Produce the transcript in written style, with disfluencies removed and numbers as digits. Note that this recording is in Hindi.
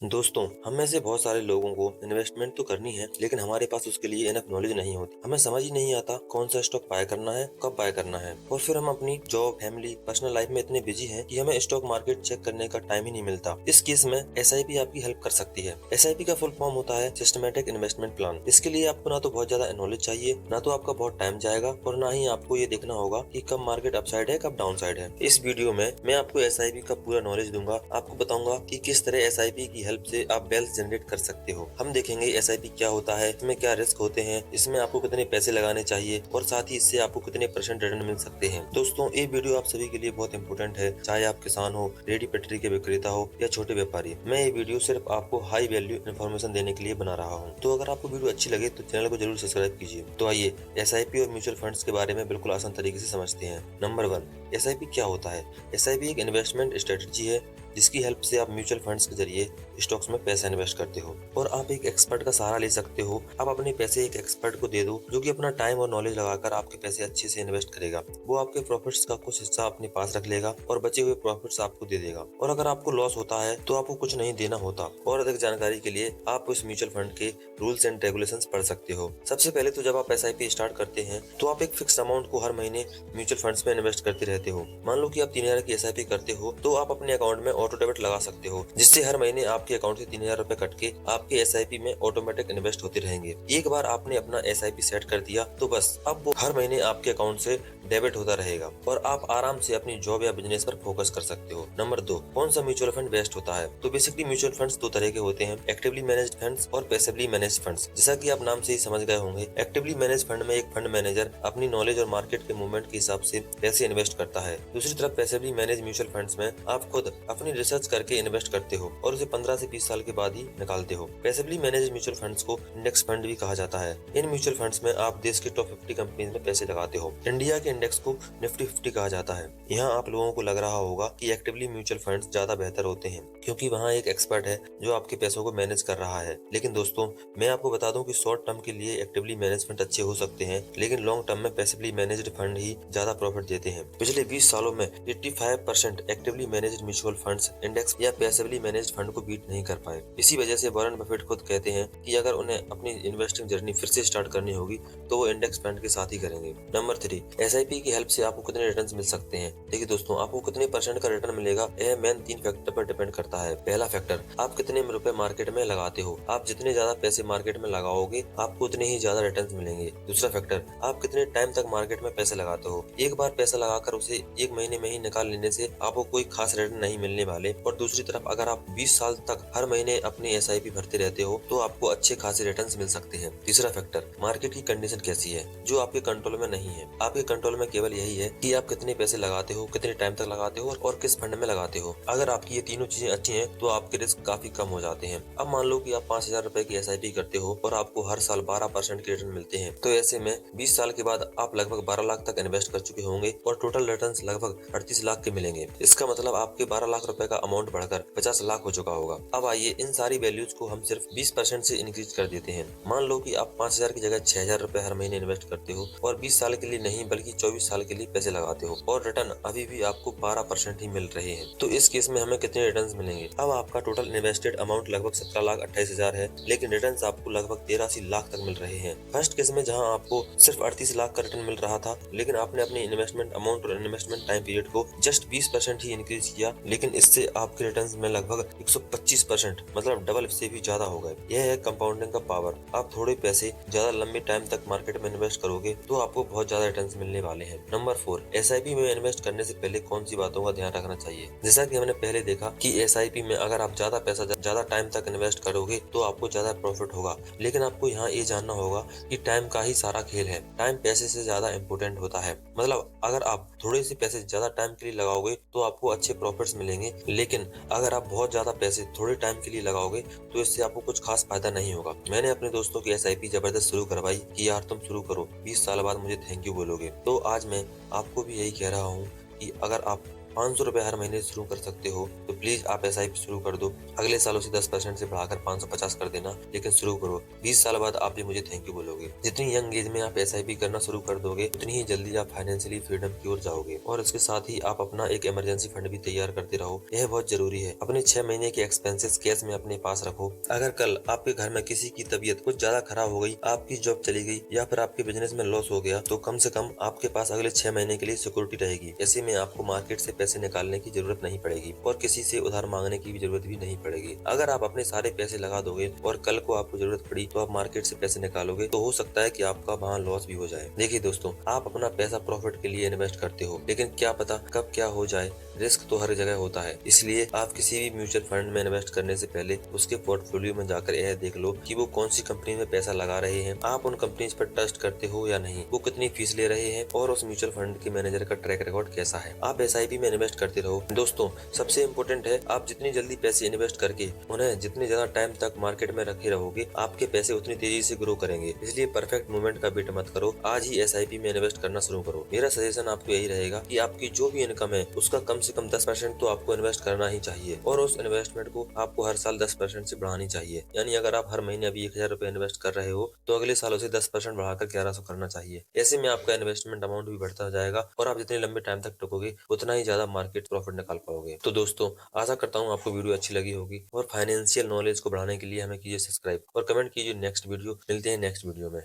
दोस्तों, हम में से बहुत सारे लोगों को इन्वेस्टमेंट तो करनी है, लेकिन हमारे पास उसके लिए इनफ नॉलेज नहीं होती। हमें समझ ही नहीं आता कौन सा स्टॉक बाय करना है, कब बाय करना है। और फिर हम अपनी जॉब, फैमिली, पर्सनल लाइफ में इतने बिजी हैं कि हमें स्टॉक मार्केट चेक करने का टाइम ही नहीं मिलता। इस केस में एसआईपी आपकी हेल्प कर सकती है। एसआईपी का फुल फॉर्म होता है सिस्टमेटिक इन्वेस्टमेंट प्लान। इसके लिए आपको ना तो बहुत ज्यादा नॉलेज चाहिए, ना तो आपका बहुत टाइम जाएगा, और ना ही आपको ये देखना होगा कि कब मार्केट अपसाइड है, कब डाउन साइड है। इस वीडियो में मैं आपको एसआईपी का पूरा नॉलेज दूंगा। आपको बताऊंगा कि किस तरह एसआईपी की हेल्प से आप वेल्थ जनरेट कर सकते हो। हम देखेंगे एसआईपी क्या होता है, इसमें क्या रिस्क होते हैं, इसमें आपको कितने पैसे लगाने चाहिए, और साथ ही इससे आपको कितने परसेंट रिटर्न मिल सकते हैं। दोस्तों, ये वीडियो आप सभी के लिए बहुत इंपॉर्टेंट है, चाहे आप किसान हो, रेडी पटरी के विक्रेता हो या छोटे व्यापारी। मैं ये वीडियो सिर्फ आपको हाई वैल्यू इन्फॉर्मेशन देने के लिए बना रहा हूँ। तो अगर आपको वीडियो अच्छी लगे तो चैनल को जरूर सब्सक्राइब कीजिए। तो आइए एसआईपी और म्यूचुअल फंड्स के बारे में बिल्कुल आसान तरीके से समझते हैं। नंबर 1, एसआईपी क्या होता है। एसआईपी एक इन्वेस्टमेंट स्ट्रेटजी है जिसकी हेल्प से आप म्यूचुअल फंड्स के जरिए स्टॉक्स में पैसा इन्वेस्ट करते हो, और आप एक एक्सपर्ट का सहारा ले सकते हो। आप अपने पैसे एक एक्सपर्ट को दे दो जो कि अपना टाइम और नॉलेज लगाकर आपके पैसे अच्छे से इन्वेस्ट करेगा। वो आपके प्रॉफिट्स का कुछ हिस्सा अपने पास रख लेगा और बचे हुए प्रॉफिट्स आपको दे देगा। और अगर आपको लॉस होता है तो आपको कुछ नहीं देना होता। और अधिक जानकारी के लिए आप उस म्यूचुअल फंड के रूल्स एंड रेगुलेशंस पढ़ सकते हो। सबसे पहले तो जब आप एसआईपी स्टार्ट करते हैं तो आप एक फिक्स अमाउंट को हर महीने म्यूचुअल फंड्स में इन्वेस्ट करते रहते हो। मान लो कि आप 3000 की एसआईपी करते हो तो आप अपने अकाउंट में ऑटो डेबिट लगा सकते हो, जिससे हर महीने आपके अकाउंट से 3000 रुपए कट के आपके एसआईपी में ऑटोमेटिक इन्वेस्ट होते रहेंगे। एक बार आपने अपना एसआईपी सेट कर दिया तो बस अब वो हर महीने आपके अकाउंट से डेबिट होता रहेगा, और आप आराम से अपनी जॉब या बिजनेस पर फोकस कर सकते हो। नंबर 2, कौन सा म्यूचुअल फंड बेस्ट होता है। तो बेसिकली म्यूचुअल फंड्स दो तरह के होते हैं, एक्टिवली मैनेज्ड फंड्स और पैसिवली मैनेज्ड फंड्स। जैसा कि आप नाम से ही समझ गए होंगे, एक्टिवली मैनेज्ड फंड में एक फंड मैनेजर अपनी नॉलेज और मार्केट के मूवमेंट के हिसाब से पैसे इन्वेस्ट करता है। दूसरी तरफ पैसिवली मैनेज म्यूचुअल फंड्स में आप खुद अपनी रिसर्च करके इन्वेस्ट करते हो और उसे 15 से 20 साल के बाद ही निकालते हो। पैसिवली मैनेज म्यूचुअल फंड्स को इंडेक्स फंड भी कहा जाता है। इन म्यूचुअल फंड्स में आप देश के टॉप 50 कंपनीज में पैसे लगाते हो। इंडिया के इंडेक्स को निफ्टी 50 कहा जाता है। यहाँ आप लोगों को लग रहा होगा कि एक्टिवली म्यूचुअल फंड्स ज्यादा बेहतर होते हैं क्योंकि वहाँ एक एक्सपर्ट है जो आपके पैसों को मैनेज कर रहा है। लेकिन दोस्तों, मैं आपको बता दूं कि शॉर्ट टर्म के लिए एक्टिवली मैनेज फंड अच्छे हो सकते हैं, लेकिन लॉन्ग टर्म में पैसिवली मैनेज्ड फंड ही ज्यादा प्रॉफिट देते हैं। पिछले 20 सालों में 85% actively managed mutual funds index या पैसिवली मैनेज्ड फंड को बीट नहीं कर पाए। इसी वजह से वॉरेन बफेट खुद कहते हैं कि अगर उन्हें अपनी इन्वेस्टिंग जर्नी फिर से स्टार्ट करनी होगी तो वो इंडेक्स फंड के साथ ही करेंगे। नंबर 3, एसआईपी की हेल्प से आपको कितने रिटर्न मिल सकते हैं। देखिए दोस्तों, आपको कितने परसेंट का रिटर्न मिलेगा यह मेन 3 फैक्टर पर डिपेंड करता है। पहला फैक्टर, आप कितने रुपए मार्केट में लगाते हो। आप जितने ज्यादा पैसे मार्केट में लगाओगे आपको उतने ही ज्यादा रिटर्न मिलेंगे। दूसरा फैक्टर, आप कितने टाइम तक मार्केट में पैसे लगाते हो। एक बार पैसा लगाकर उसे एक महीने में ही निकाल लेने से आपको कोई खास रिटर्न नहीं मिलने वाले। और दूसरी तरफ अगर आप 20 साल तक हर महीने अपनी एसआईपी भरते रहते हो तो आपको अच्छे खासे रिटर्न्स मिल सकते हैं। तीसरा फैक्टर, मार्केट की कंडीशन कैसी है, जो आपके कंट्रोल में नहीं है। आपके कंट्रोल में केवल यही है कि आप कितने पैसे लगाते हो, कितने टाइम तक लगाते हो और किस फंड में लगाते हो। अगर आपकी ये तीनों चीजें अच्छी हैं तो आपके रिस्क काफी कम हो जाते हैं। अब मान लो कि आप 5000 रुपए की एसआईपी करते हो और आपको हर साल 12% के रिटर्न मिलते हैं, तो ऐसे में 20 साल के बाद आप लगभग 12 लाख तक इन्वेस्ट कर चुके होंगे और टोटल रिटर्न लगभग 38 लाख के मिलेंगे। इसका मतलब आपके 12 लाख रुपए का अमाउंट बढ़कर 50 लाख हो चुका होगा। अब आइए इन सारी वैल्यूज को हम सिर्फ 20% से इंक्रीज कर देते हैं। मान लो कि आप 5000 की जगह 6000 रुपए हर महीने इन्वेस्ट करते हो और 20 साल के लिए नहीं बल्कि 24 साल के लिए पैसे लगाते हो, और रिटर्न अभी भी आपको 12% ही मिल रहे हैं। तो इस केस में हमें कितने रिटर्न मिलेंगे। अब आपका टोटल इन्वेस्टेड अमाउंट लगभग 17,28,000 है, लेकिन रिटर्न आपको लगभग 83 लाख तक मिल रहे हैं। फर्स्ट केस में जहाँ आपको सिर्फ 38 लाख का रिटर्न मिल रहा था, लेकिन आपने अपनी इन्वेस्टमेंट अमाउंट और इन्वेस्टमेंट टाइम पीरियड को जस्ट 20% ही इंक्रीज किया, लेकिन इससे आपके रिटर्न्स में लगभग 125% मतलब डबल से भी ज्यादा हो गए। यह है कंपाउंडिंग का पावर। आप थोड़े पैसे ज्यादा लंबे टाइम तक मार्केट में इन्वेस्ट करोगे तो आपको बहुत ज्यादा रिटर्न्स मिलने वाले हैं। नंबर 4, एसआईपी में इन्वेस्ट करने से पहले कौन सी बातों का ध्यान रखना चाहिए। जैसा कि हमने पहले देखा कि एसआईपी में अगर आप ज्यादा पैसा ज्यादा टाइम तक इन्वेस्ट करोगे तो आपको ज्यादा प्रॉफिट होगा, लेकिन आपको यहाँ ये जानना होगा कि टाइम का ही सारा खेल है। टाइम पैसे से ज्यादा इम्पोर्टेंट होता है। मतलब अगर आप थोड़े से पैसे ज्यादा टाइम के लिए लगाओगे तो आपको अच्छे प्रॉफिट्स मिलेंगे, लेकिन अगर आप बहुत ज्यादा पैसे थोड़े टाइम के लिए लगाओगे तो इससे आपको कुछ खास फायदा नहीं होगा। मैंने अपने दोस्तों की एसआईपी जबरदस्त शुरू करवाई कि यार तुम शुरू करो, 20 साल बाद मुझे थैंक यू बोलोगे। तो आज मैं आपको भी यही कह रहा हूँ कि अगर आप ₹500 हर महीने शुरू कर सकते हो तो प्लीज आप SIP शुरू कर दो। अगले साल उसे 10% से बढ़ाकर 550 कर देना, लेकिन शुरू करो। 20 साल बाद आप भी मुझे थैंक यू बोलोगे। जितनी यंग एज में आप SIP करना शुरू कर दोगे उतनी ही जल्दी आप फाइनेंशियली फ्रीडम की ओर जाओगे। और इसके साथ ही आप अपना एक इमरजेंसी फंड भी तैयार करते रहो, यह बहुत जरूरी है। अपने 6 महीने के एक्सपेंसेस कैश में अपने पास रखो। अगर कल आपके घर में किसी की तबीयत कुछ ज्यादा खराब हो गई, आपकी जॉब चली गई या फिर आपके बिजनेस में लॉस हो गया, तो कम से कम आपके पास अगले 6 महीने के लिए सिक्योरिटी रहेगी। ऐसे में आपको मार्केट से पैसे निकालने की जरूरत नहीं पड़ेगी और किसी से उधार मांगने की भी जरूरत भी नहीं पड़ेगी। अगर आप अपने सारे पैसे लगा दोगे और कल को आपको जरूरत पड़ी तो आप मार्केट से पैसे निकालोगे, तो हो सकता है कि आपका वहाँ लॉस भी हो जाए। देखिए दोस्तों, आप अपना पैसा प्रॉफिट के लिए इन्वेस्ट करते हो, लेकिन क्या पता कब क्या हो जाए। रिस्क तो हर जगह होता है, इसलिए आप किसी भी म्यूचुअल फंड में इन्वेस्ट करने से पहले उसके पोर्टफोलियो में जाकर यह देख लो कि वो कौन सी कंपनी में पैसा लगा रहे हैं, आप उन कंपनीज पर ट्रस्ट करते हो या नहीं, वो कितनी फीस ले रहे हैं और उस म्यूचुअल फंड के मैनेजर का ट्रैक रिकॉर्ड कैसा है। आप SIP में इन्वेस्ट करते रहो। दोस्तों, सबसे इम्पोर्टेंट है आप जितनी जल्दी पैसे इन्वेस्ट करके उन्हें जितने ज्यादा टाइम तक मार्केट में रखे रहोगे, आपके पैसे उतनी तेजी से ग्रो करेंगे। इसलिए परफेक्ट मूवमेंट का वेट मत करो, आज ही SIP में इन्वेस्ट करना शुरू करो। मेरा सजेशन आपको यही रहेगा कि आपकी जो भी इनकम है उसका कम से कम 10% तो आपको इन्वेस्ट करना ही चाहिए और उस इन्वेस्टमेंट को आपको हर साल 10% से बढ़ानी चाहिए। यानी अगर आप हर महीने अभी 1000 रुपए इन्वेस्ट कर रहे हो तो अगले साल उसे 10% बढ़ाकर 1100 करना चाहिए। ऐसे में आपका इन्वेस्टमेंट अमाउंट भी बढ़ता जाएगा और आप जितने लंबे टाइम तक टिकोगे उतना ही ज्यादा मार्केट प्रॉफिट निकाल पाओगे। तो दोस्तों, आशा करता हूँ आपको वीडियो अच्छी लगी होगी और फाइनेंशियल नॉलेज को बढ़ाने के लिए हमें कीजिए सब्सक्राइब और कमेंट कीजिए नेक्स्ट वीडियो। मिलते हैं नेक्स्ट वीडियो में।